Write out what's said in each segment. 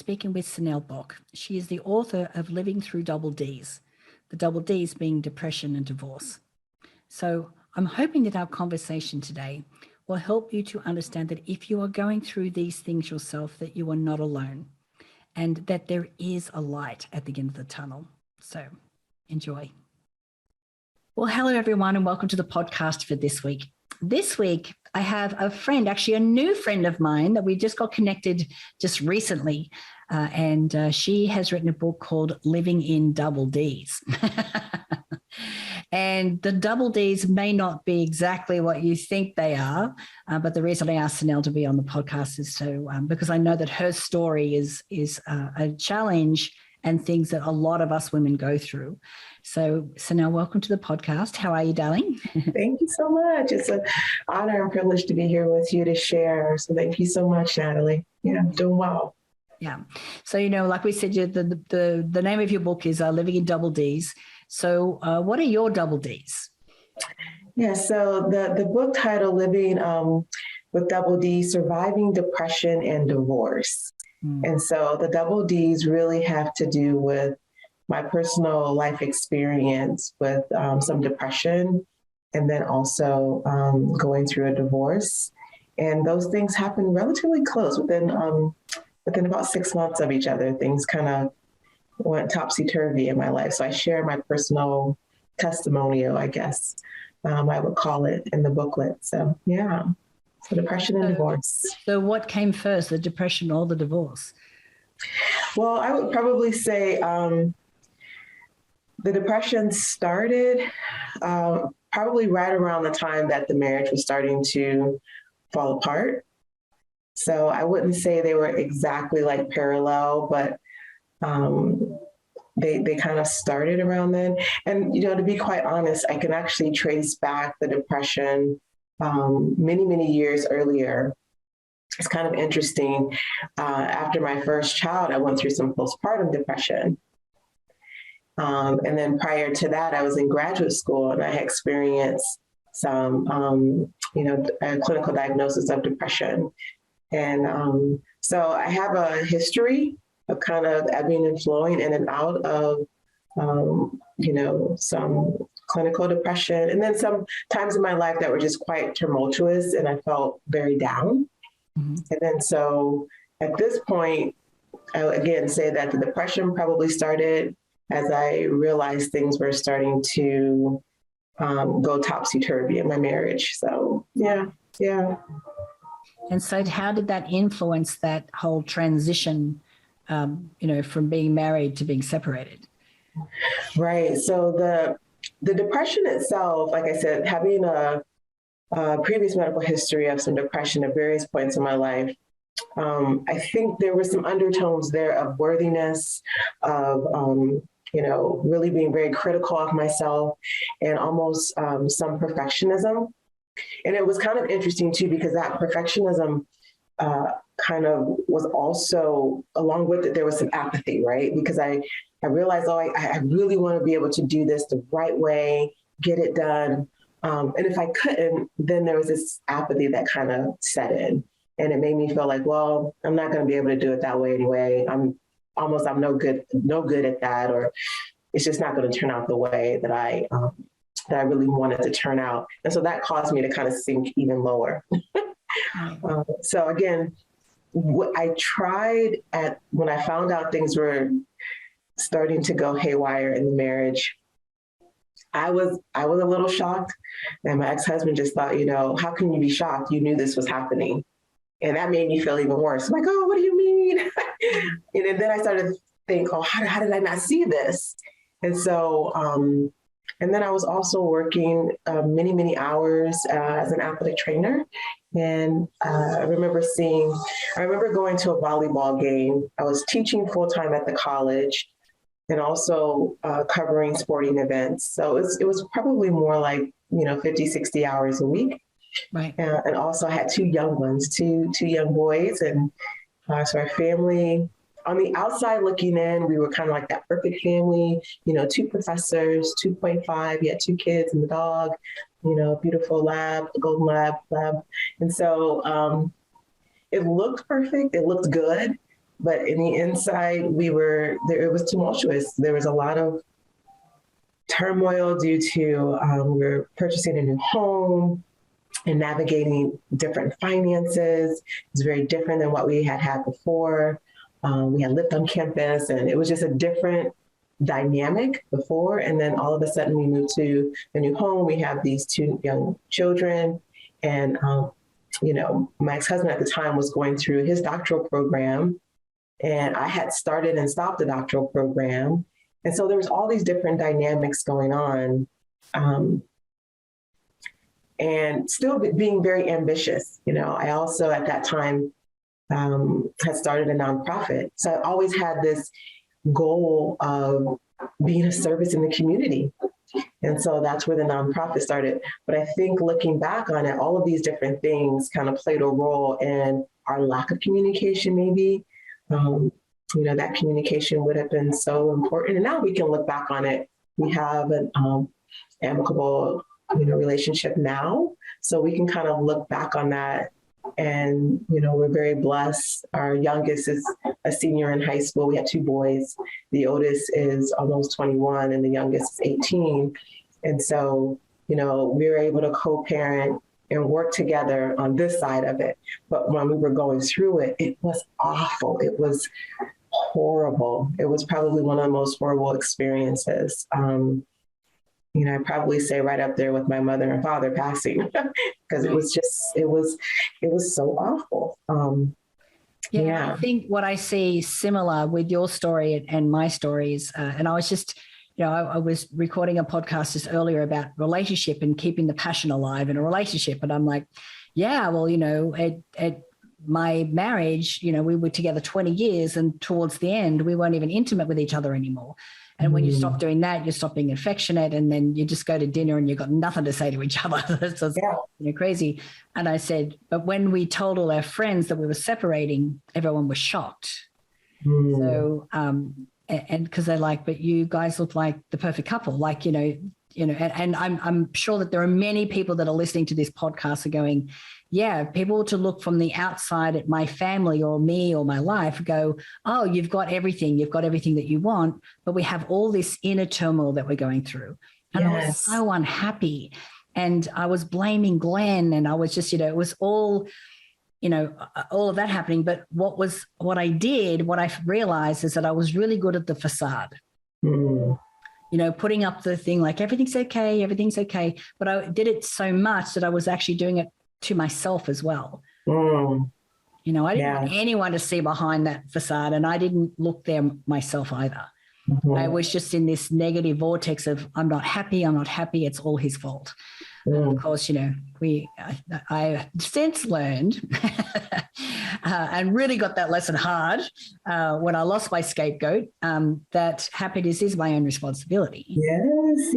speaking with Cenell Boch. She is the author of Living Through Double Ds, the double Ds being depression and divorce. So I'm hoping that our conversation today will help you to understand that if you are going through these things yourself, that you are not alone and that there is a light at the end of the tunnel. So enjoy. Well, hello, everyone, and welcome to the podcast for this week. This week, I have a friend, actually a new friend of mine that we just got connected just recently. And she has written a book called Living in Double Ds. And the double Ds may not be exactly what you think they are, but the reason I asked Cenell to be on the podcast is because I know that her story is a challenge and things that a lot of us women go through. So Cenell, welcome to the podcast. How are you, darling? Thank you so much. It's an honor and privilege to be here with you to share. So thank you so much, Natalie. Yeah, I'm doing well. Yeah. So, like we said, the name of your book is Living in Double Ds. So what are your double Ds? Yeah, so the book title, Living with Double Ds, Surviving Depression and Divorce. And so the double Ds really have to do with my personal life experience with some depression and then also going through a divorce. And those things happen relatively close within about 6 months of each other. Things kind of went topsy-turvy in my life. So I share my personal testimonial, I guess I would call it, in the booklet. So yeah. So depression and divorce. So what came first, the depression or the divorce? Well, I would probably say the depression started probably right around the time that the marriage was starting to fall apart. So I wouldn't say they were exactly like parallel, but they kind of started around then. And, to be quite honest, I can actually trace back the depression many, many years earlier. It's kind of interesting. After my first child, I went through some postpartum depression. And then prior to that, I was in graduate school and I had experienced some, a clinical diagnosis of depression. And so I have a history of kind of ebbing and flowing in and out of, some clinical depression. And then some times in my life that were just quite tumultuous and I felt very down. Mm-hmm. And then so at this point, I would again say that the depression probably started as I realized things were starting to go topsy-turvy in my marriage. So, yeah. And so how did that influence that whole transition, from being married to being separated? Right. So the depression itself, like I said, having a previous medical history of some depression at various points in my life, I think there were some undertones there of worthiness, of, really being very critical of myself and almost some perfectionism. And it was kind of interesting too, because that perfectionism kind of was also, along with it, there was some apathy, right? Because I realized, I really want to be able to do this the right way, get it done. And if I couldn't, then there was this apathy that kind of set in. And it made me feel like, well, I'm not going to be able to do it that way anyway. I'm no good at that, or it's just not going to turn out the way that I really wanted to turn out. And so that caused me to kind of sink even lower. So again, what I tried when I found out things were starting to go haywire in the marriage, I was a little shocked. And my ex-husband just thought, how can you be shocked? You knew this was happening. And that made me feel even worse. I'm like, oh, what do you mean? And then I started to think, oh, how did I not see this? And so, and then I was also working many, many hours as an athletic trainer. And I remember going to a volleyball game. I was teaching full-time at the college and also covering sporting events. So it was probably more like, 50, 60 hours a week. Right. And also I had two young ones, two young boys. And so our family, on the outside looking in, we were kind of like that perfect family, two professors, 2.5, yeah, two kids and the dog, beautiful lab, golden lab. And so it looked perfect. It looked good. but in the inside, it was tumultuous. There was a lot of turmoil due to we were purchasing a new home and navigating different finances. It's very different than what we had before. We had lived on campus, and it was just a different dynamic before. And then all of a sudden we moved to a new home. We have these two young children. And, my ex-husband at the time was going through his doctoral program, and I had started and stopped the doctoral program. And so there was all these different dynamics going on, and still being very ambitious. I also at that time had started a nonprofit. So I always had this goal of being of service in the community. And so that's where the nonprofit started. But I think looking back on it, all of these different things kind of played a role in our lack of communication, maybe. That communication would have been so important. And now we can look back on it. We have an amicable, relationship now. So we can kind of look back on that. And, we're very blessed. Our youngest is a senior in high school. We have two boys. The oldest is almost 21 and the youngest is 18. And so, we were able to co-parent and work together on this side of it. But when we were going through it, it was awful. It was horrible. It was probably one of the most horrible experiences. I'd probably say right up there with my mother and father passing, because it was so awful. I think what I see similar with your story and my stories, and I was just, I was recording a podcast just earlier about relationship and keeping the passion alive in a relationship. And I'm like, at my marriage, we were together 20 years, and towards the end, we weren't even intimate with each other anymore. And when you stop doing that, you stop being affectionate, and then you just go to dinner and you've got nothing to say to each other. So it's crazy. And I said, but when we told all our friends that we were separating, everyone was shocked. So, and because they're like, but you guys look like the perfect couple, and I'm sure that there are many people that are listening to this podcast are going, people to look from the outside at my family or me or my life go, oh, you've got everything that you want, but we have all this inner turmoil that we're going through. And I was so unhappy, and I was blaming Glenn, and I was just, it was all, all of that happening. But what I realized is that I was really good at the facade. Putting up the thing like everything's okay. But I did it so much that I was actually doing it to myself as well. I didn't want anyone to see behind that facade, and I didn't look there myself either. I was just in this negative vortex of I'm not happy. It's all his fault. Of course, I since learned and really got that lesson hard when I lost my scapegoat, that happiness is my own responsibility. Yes.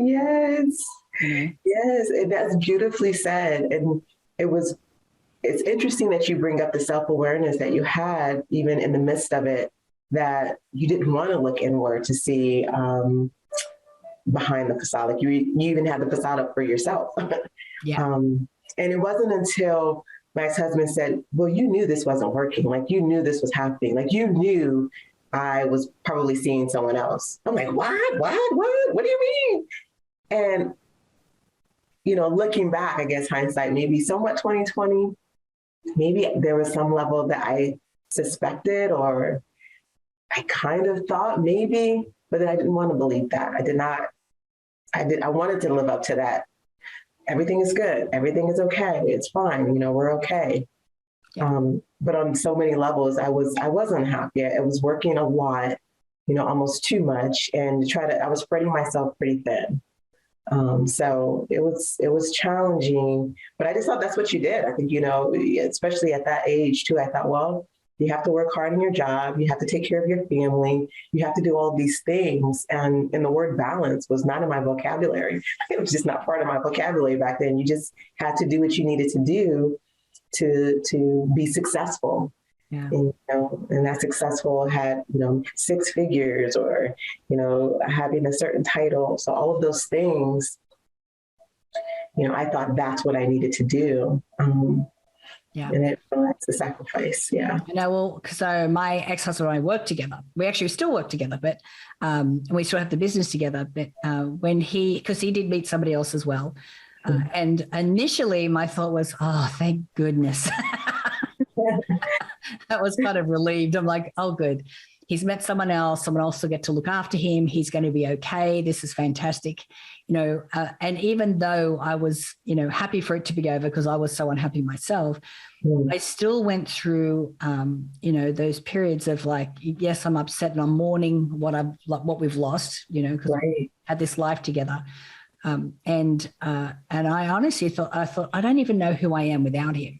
And that's beautifully said. And it's interesting that you bring up the self-awareness that you had even in the midst of it, that you didn't want to look inward to see behind the facade. Like you even had the facade up for yourself. And it wasn't until my ex-husband said, well, you knew this wasn't working. Like you knew this was happening. Like you knew I was probably seeing someone else. I'm like, what? What do you mean? And looking back, I guess hindsight, maybe somewhat 2020, maybe there was some level that I suspected, or I kind of thought maybe, but then I didn't want to believe that. I wanted to live up to that. Everything is good. Everything is okay. It's fine. We're okay. But on so many levels, I wasn't happy. I was working a lot, almost too much, and I was spreading myself pretty thin. So it was challenging, but I just thought that's what you did. I think, especially at that age too, I thought, well, you have to work hard in your job. You have to take care of your family. You have to do all these things. And the word balance was not in my vocabulary. It was just not part of my vocabulary back then. You just had to do what you needed to do to be successful. And that successful had, 6 figures or, having a certain title. So all of those things, I thought that's what I needed to do. Yeah. And it reflects the sacrifice. Yeah. And I will, so my ex-husband and I worked together. We actually still work together, but we still have the business together. But because he did meet somebody else as well. And initially my thought was, oh, thank goodness. That was kind of relieved. I'm like, oh, good. He's met someone else will get to look after him. He's going to be okay. This is fantastic. And even though I was, happy for it to be over because I was so unhappy myself, I still went through, those periods of like, yes, I'm upset and I'm mourning what we've lost, because we had this life together. And I honestly thought, I don't even know who I am without him.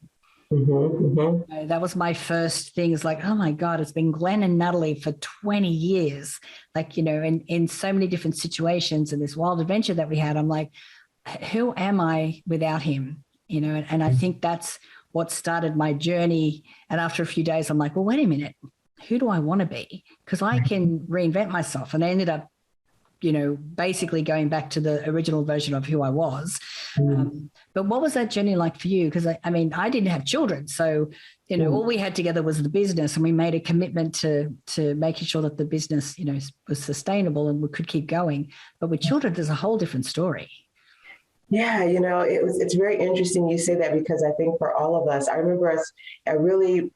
That was my first thing. Is like, oh my God, it's been Glenn and Natalie for 20 years, like, in so many different situations and this wild adventure that we had. I'm like, who am I without him? And I think that's what started my journey. And after a few days, I'm like, well, wait a minute, who do I want to be? Because I can reinvent myself. And I ended up, basically going back to the original version of who I was. But what was that journey like for you? Because I didn't have children. So, all we had together was the business, and we made a commitment to making sure that the business, was sustainable and we could keep going. But with children, there's a whole different story. Yeah, it's very interesting you say that, because I think for all of us, I remember I really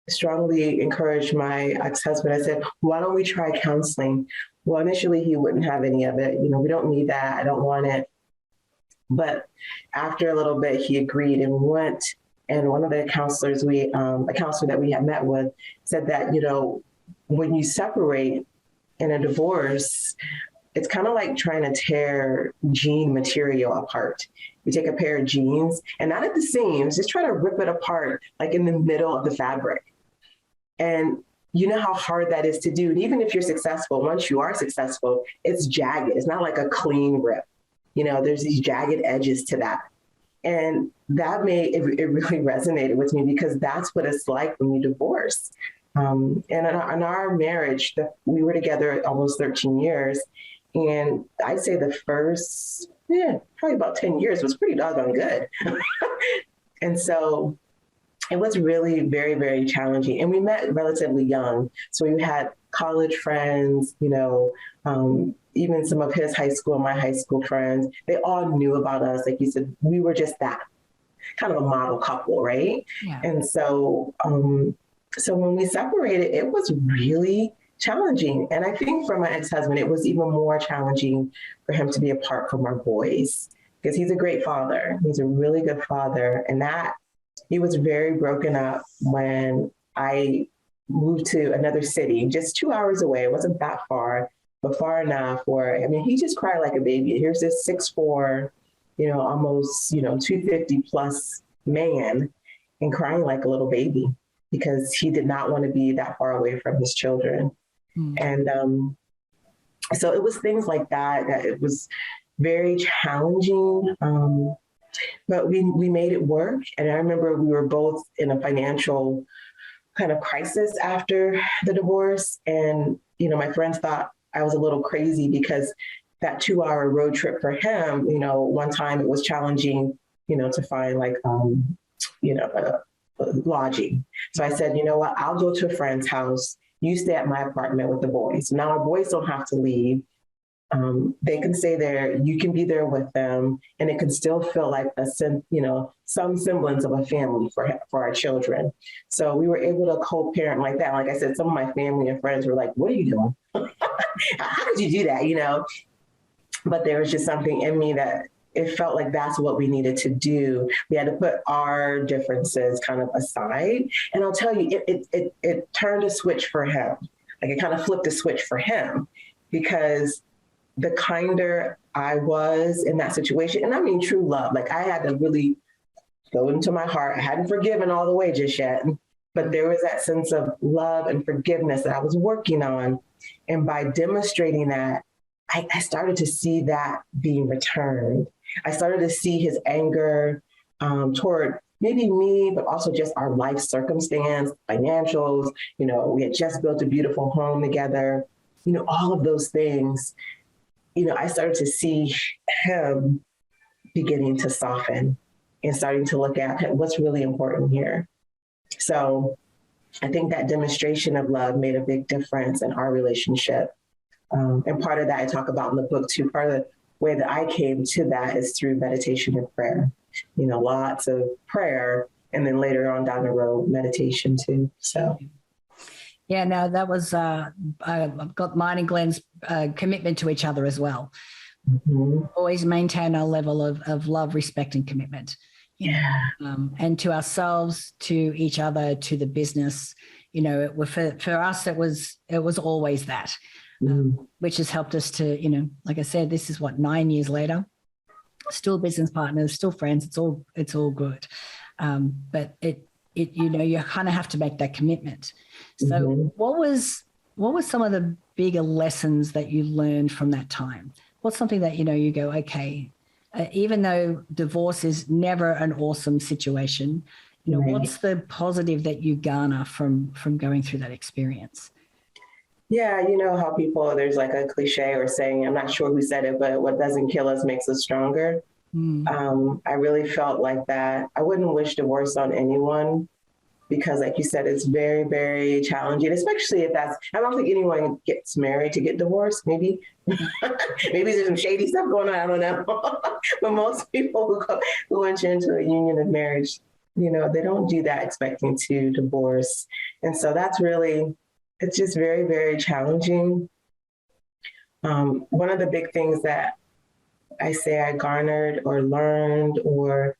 strongly encouraged my ex-husband. I said, why don't we try counseling? Well, initially he wouldn't have any of it. We don't need that. I don't want it. But after a little bit, he agreed and we went. And one of the counselors a counselor that we had met with said that, when you separate in a divorce, it's kind of like trying to tear jean material apart. You take a pair of jeans and not at the seams, just try to rip it apart, like in the middle of the fabric. And you know how hard that is to do. And even if you're successful, once you are successful, it's jagged. It's not like a clean rip. There's these jagged edges to that. And that it really resonated with me, because that's what it's like when you divorce. And in our marriage, we were together almost 13 years. And I'd say the first, probably about 10 years was pretty doggone good. And so it was really very, very challenging. And we met relatively young. So we had college friends, even some of his high school and my high school friends. They all knew about us. Like you said, we were just that kind of a model couple, right? Yeah. And so, so when we separated, it was really challenging. And I think for my ex-husband, it was even more challenging for him to be apart from our boys, because he's a great father. He's a really good father. And he was very broken up when I moved to another city, just 2 hours away. It wasn't that far, but far enough where, he just cried like a baby. Here's this 6'4", almost, 250 plus man, and crying like a little baby because he did not want to be that far away from his children. And so it was things like that it was very challenging. But we made it work. And I remember we were both in a financial kind of crisis after the divorce. And, my friends thought I was a little crazy because that 2-hour road trip for him, one time it was challenging, to find like, lodging. So I said, you know what, I'll go to a friend's house. You stay at my apartment with the boys. Now our boys don't have to leave. They can stay there. You can be there with them, and it can still feel like some semblance of a family for our children. So we were able to co-parent like that. Like I said, some of my family and friends were like, "What are you doing? How could you do that?" But there was just something in me that it felt like that's what we needed to do. We had to put our differences kind of aside. And I'll tell you, it turned a switch for him. Like it kind of flipped a switch for him, because the kinder I was in that situation, and I mean true love, like I had to really go into my heart. I hadn't forgiven all the way just yet, but there was that sense of love and forgiveness that I was working on. And by demonstrating that, I started to see that being returned. I started to see his anger toward maybe me, but also just our life circumstance, financials. We had just built a beautiful home together, all of those things. I started to see him beginning to soften and starting to look at what's really important here. So I think that demonstration of love made a big difference in our relationship. And part of that I talk about in the book too. Part of the way that I came to that is through meditation and prayer. You know, lots of prayer, and then later on down the road, meditation too. So. Yeah, no, that was, I've got mine and Glenn's commitment to each other as well. Mm-hmm. Always maintain our level of love, respect, and commitment. Yeah. And to ourselves, to each other, to the business. You know, for us, it was always that, which has helped us to, you know, like I said, this is what, 9 years later, still business partners, still friends. It's all good. But it you know, you kind of have to make that commitment. So what was some of the bigger lessons that you learned from that time? What's something that, you know, you go, okay, even though divorce is never an awesome situation, you know, what's the positive that you garner from going through that experience? Yeah, you know how people, there's like a cliche or saying, I'm not sure who said it, but what doesn't kill us makes us stronger. I really felt like that. I wouldn't wish divorce on anyone because, like you said, it's very, very challenging, especially if I don't think anyone gets married to get divorced. Maybe there's some shady stuff going on. I don't know. But most people who enter into a union of marriage, you know, they don't do that expecting to divorce. And so that's really, it's just very, very challenging. One of the big things that I say I garnered or learned or,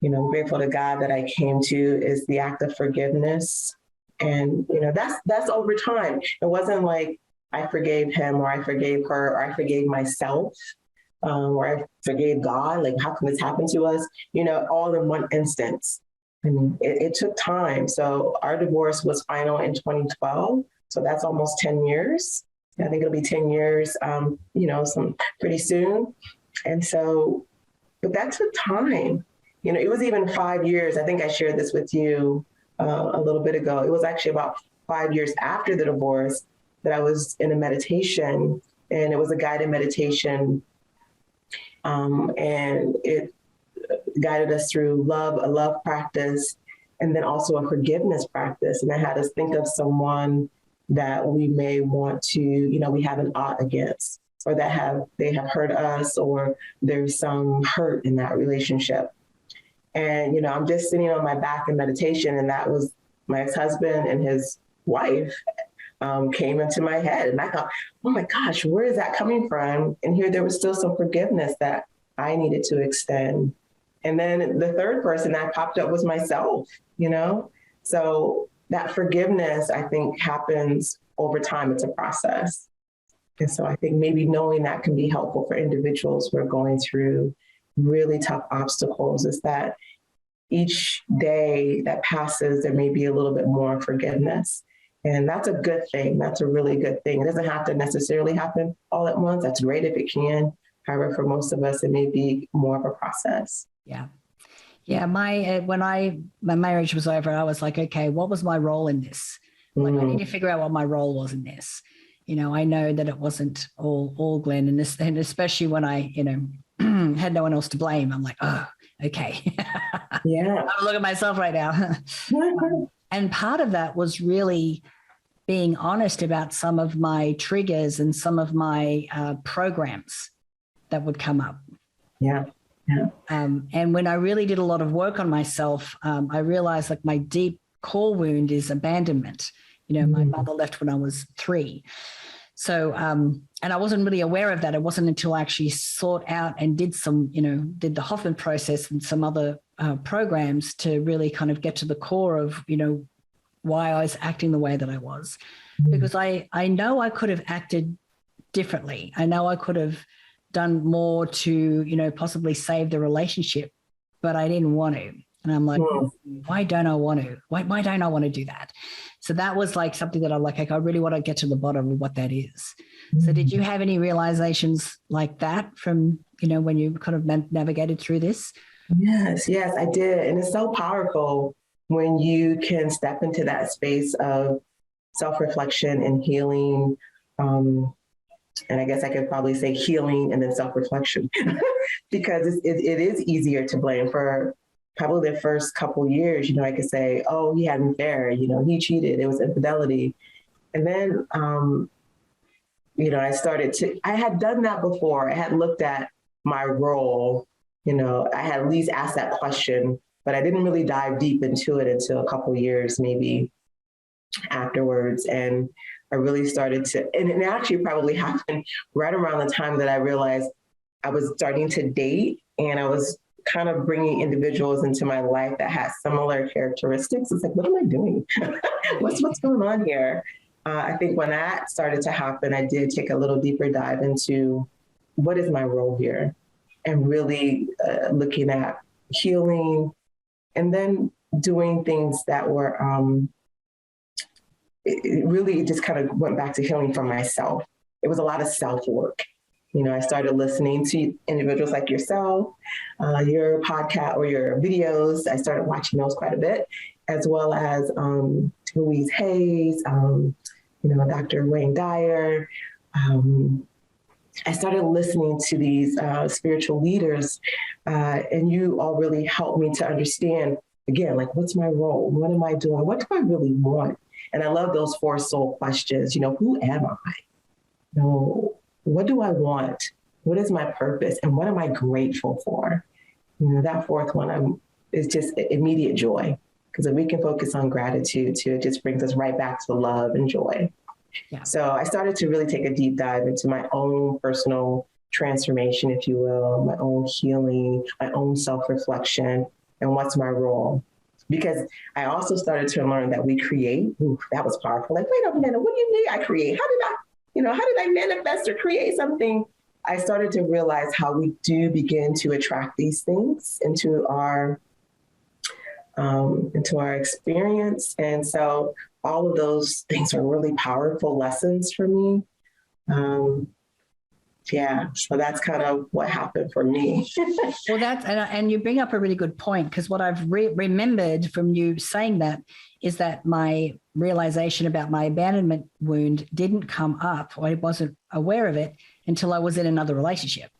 you know, grateful to God that I came to is the act of forgiveness. And, you know, that's over time. It wasn't like I forgave him or I forgave her or I forgave myself or I forgave God. Like, how can this happen to us? You know, all in one instance. I mean, it took time. So our divorce was final in 2012. So that's almost 10 years. I think it'll be 10 years, you know, pretty soon. And so, but that took time. You know, it was even 5 years. I think I shared this with you a little bit ago. It was actually about 5 years after the divorce that I was in a meditation, and it was a guided meditation. And it guided us through a love practice, and then also a forgiveness practice. And it had us think of someone that we may want to, you know, we have an ought against, or that they have hurt us, or there's some hurt in that relationship. And, you know, I'm just sitting on my back in meditation, and that was my ex-husband and his wife came into my head. And I thought, oh my gosh, where is that coming from? And here there was still some forgiveness that I needed to extend. And then the third person that popped up was myself, you know? So that forgiveness, I think, happens over time. It's a process. And so I think maybe knowing that can be helpful for individuals who are going through really tough obstacles, is that each day that passes, there may be a little bit more forgiveness. And that's a good thing. That's a really good thing. It doesn't have to necessarily happen all at once. That's great if it can. However, for most of us, it may be more of a process. Yeah. Yeah, when my marriage was over, I was like, okay, what was my role in this? Like, I need to figure out what my role was in this. You know, I know that it wasn't all Glenn, and especially when I, you know, had no one else to blame. I'm like, oh, okay. Yeah. I'm looking at myself right now. And part of that was really being honest about some of my triggers and some of my programs that would come up. Yeah. Yeah. And when I really did a lot of work on myself, I realized like my deep core wound is abandonment. You know, my mother left when I was 3. So, and I wasn't really aware of that. It wasn't until I actually sought out and did the Hoffman process and some other programs to really kind of get to the core of, you know, why I was acting the way that I was. Because I know I could have acted differently. I know I could have done more to, you know, possibly save the relationship, but I didn't want to. And I'm like, why don't I want to? Why don't I want to do that? So that was like something that I'm like, I really want to get to the bottom of what that is. So did you have any realizations like that from, you know, when you kind of navigated through this? Yes, I did. And it's so powerful when you can step into that space of self-reflection and healing, and I guess I could probably say healing and then self-reflection, because it is easier to blame for probably the first couple years. I could say, oh, he had an affair, he cheated, it was infidelity. And then, I had done that before. I had looked at my role, I had at least asked that question, but I didn't really dive deep into it until a couple years, maybe afterwards. And I really started to, and it actually probably happened right around the time that I realized I was starting to date, and I was kind of bringing individuals into my life that had similar characteristics. It's like, what am I doing? What's going on here? I think when that started to happen, I did take a little deeper dive into what is my role here, and really looking at healing, and then doing things that were, it really just kind of went back to healing for myself. It was a lot of self-work. I started listening to individuals like yourself, your podcast or your videos. I started watching those quite a bit, as well as Louise Hayes, Dr. Wayne Dyer. I started listening to these spiritual leaders, and you all really helped me to understand, again, like, what's my role? What am I doing? What do I really want? And I love those 4 soul questions. Who am I? What do I want? What is my purpose? And what am I grateful for? That 4th one is just immediate joy. Because if we can focus on gratitude too, it just brings us right back to love and joy. Yeah. So I started to really take a deep dive into my own personal transformation, if you will, my own healing, my own self-reflection, and what's my role. Because I also started to learn that we create. Ooh, that was powerful. Like, wait a minute, what do you mean I create? How did I manifest or create something? I started to realize how we do begin to attract these things into our experience. And so all of those things are really powerful lessons for me. So that's kind of what happened for me. Well, and you bring up a really good point, because what I've remembered from you saying that is that my realization about my abandonment wound didn't come up, or I wasn't aware of it until I was in another relationship.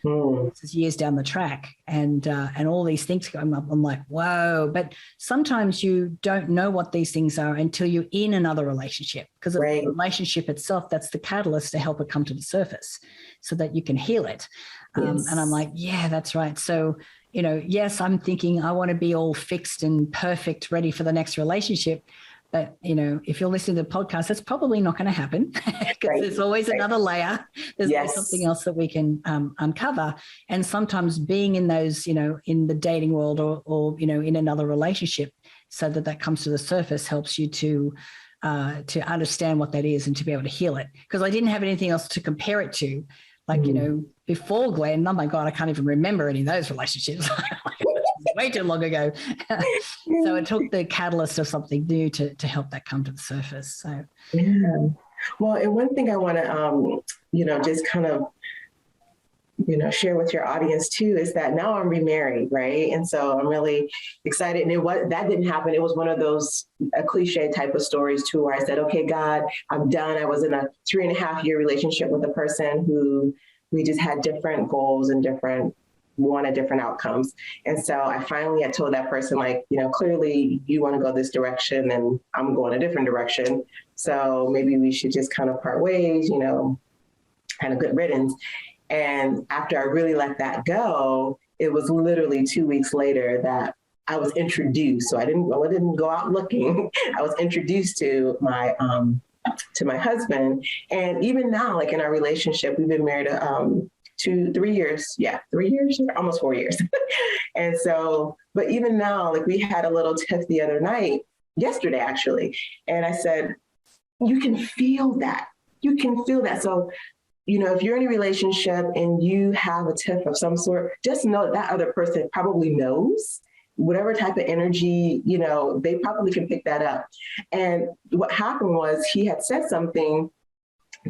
This is years down the track, and all these things come up. I'm like, whoa! But sometimes you don't know what these things are until you're in another relationship, because the relationship itself, that's the catalyst to help it come to the surface, so that you can heal it. Yes. And I'm like, yeah, that's right. So yes, I'm thinking I want to be all fixed and perfect, ready for the next relationship. But, if you're listening to the podcast, that's probably not going to happen, because there's always another layer. There's always something else that we can uncover. And sometimes being in those, in the dating world or in another relationship, so that comes to the surface, helps you to understand what that is and to be able to heal it. Because I didn't have anything else to compare it to. Like, before Glenn, oh my God, I can't even remember any of those relationships. Way too long ago. So it took the catalyst of something new to help that come to the surface. So, yeah. Well, and one thing I want to, just kind of, share with your audience too, is that now I'm remarried, right? And so I'm really excited. And that didn't happen. It was one of those cliche type of stories too, where I said, okay, God, I'm done. I was in a 3.5-year relationship with a person who we just had different goals and wanted different outcomes. And so I finally had told that person, like, clearly you want to go this direction and I'm going a different direction. So maybe we should just kind of part ways, kind of good riddance. And after I really let that go, it was literally 2 weeks later that I was introduced. So I didn't go out looking. I was introduced to my husband. And even now, like in our relationship, we've been married 3 years. Yeah, 3 years, almost 4 years. And so, but even now, like we had a little tiff the other night, yesterday actually. And I said, you can feel that. You can feel that. So, if you're in a relationship and you have a tiff of some sort, just know that other person probably knows whatever type of energy, they probably can pick that up. And what happened was he had said something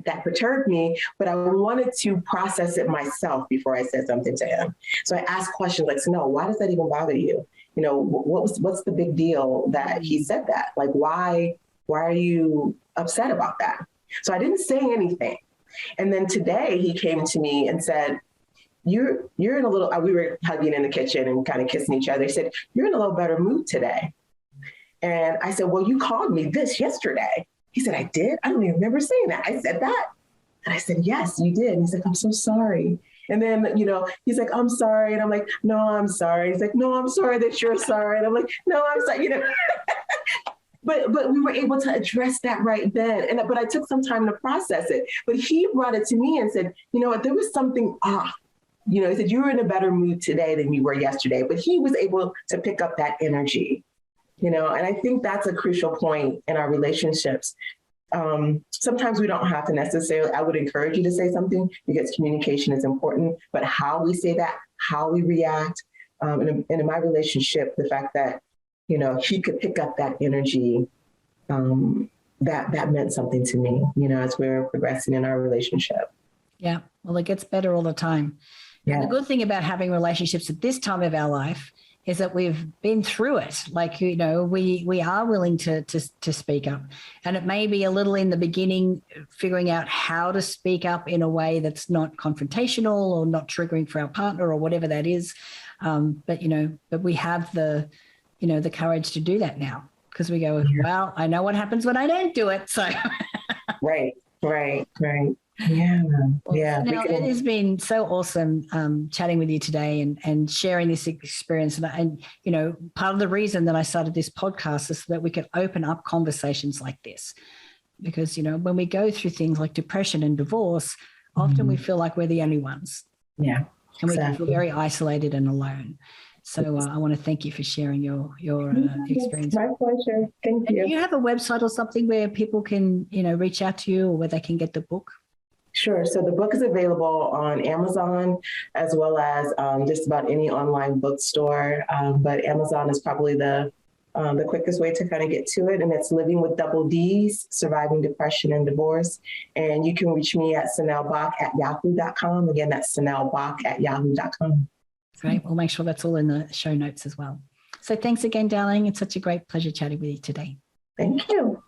that perturbed me, but I wanted to process it myself before I said something to him. So I asked questions like, Cenell, why does that even bother you? What's the big deal that he said that? Like, why are you upset about that? So I didn't say anything. And then today he came to me and said, you're in a little, we were hugging in the kitchen and kind of kissing each other. He said, you're in a little better mood today. And I said, well, you called me this yesterday. He said, I did? I don't even remember saying that. I said that. And I said, yes, you did. And he's like, I'm so sorry. And then, he's like, I'm sorry. And I'm like, no, I'm sorry. He's like, no, I'm sorry that you're sorry. And I'm like, no, I'm sorry, But we were able to address that right then. But I took some time to process it. But he brought it to me and said, you know what, there was something off. He said, you were in a better mood today than you were yesterday. But he was able to pick up that energy, and I think that's a crucial point in our relationships. Sometimes we don't have to necessarily, I would encourage you to say something because communication is important, but how we say that, how we react, and in my relationship, the fact that, he could pick up that energy, that meant something to me, as we're progressing in our relationship. Yeah. Well, it gets better all the time. Yeah. And the good thing about having relationships at this time of our life is that we've been through it. Like, we are willing to speak up. And it may be a little in the beginning, figuring out how to speak up in a way that's not confrontational or not triggering for our partner or whatever that is. But we have the courage to do that now because we go, well, I know what happens when I don't do it. So. Right. Yeah. Well, yeah. Now, it has been so awesome chatting with you today and sharing this experience. And, part of the reason that I started this podcast is so that we could open up conversations like this. Because, when we go through things like depression and divorce, often we feel like we're the only ones. Yeah. And we can feel very isolated and alone. So I want to thank you for sharing your experience. My pleasure. Thank you. Do you have a website or something where people can, reach out to you or where they can get the book? Sure. So the book is available on Amazon as well as just about any online bookstore. But Amazon is probably the quickest way to kind of get to it. And it's Living with Double Ds, Surviving Depression and Divorce. And you can reach me at cenellboch@yahoo.com. Again, that's cenellboch@yahoo.com. Great. We'll make sure that's all in the show notes as well. So thanks again, darling. It's such a great pleasure chatting with you today. Thank you.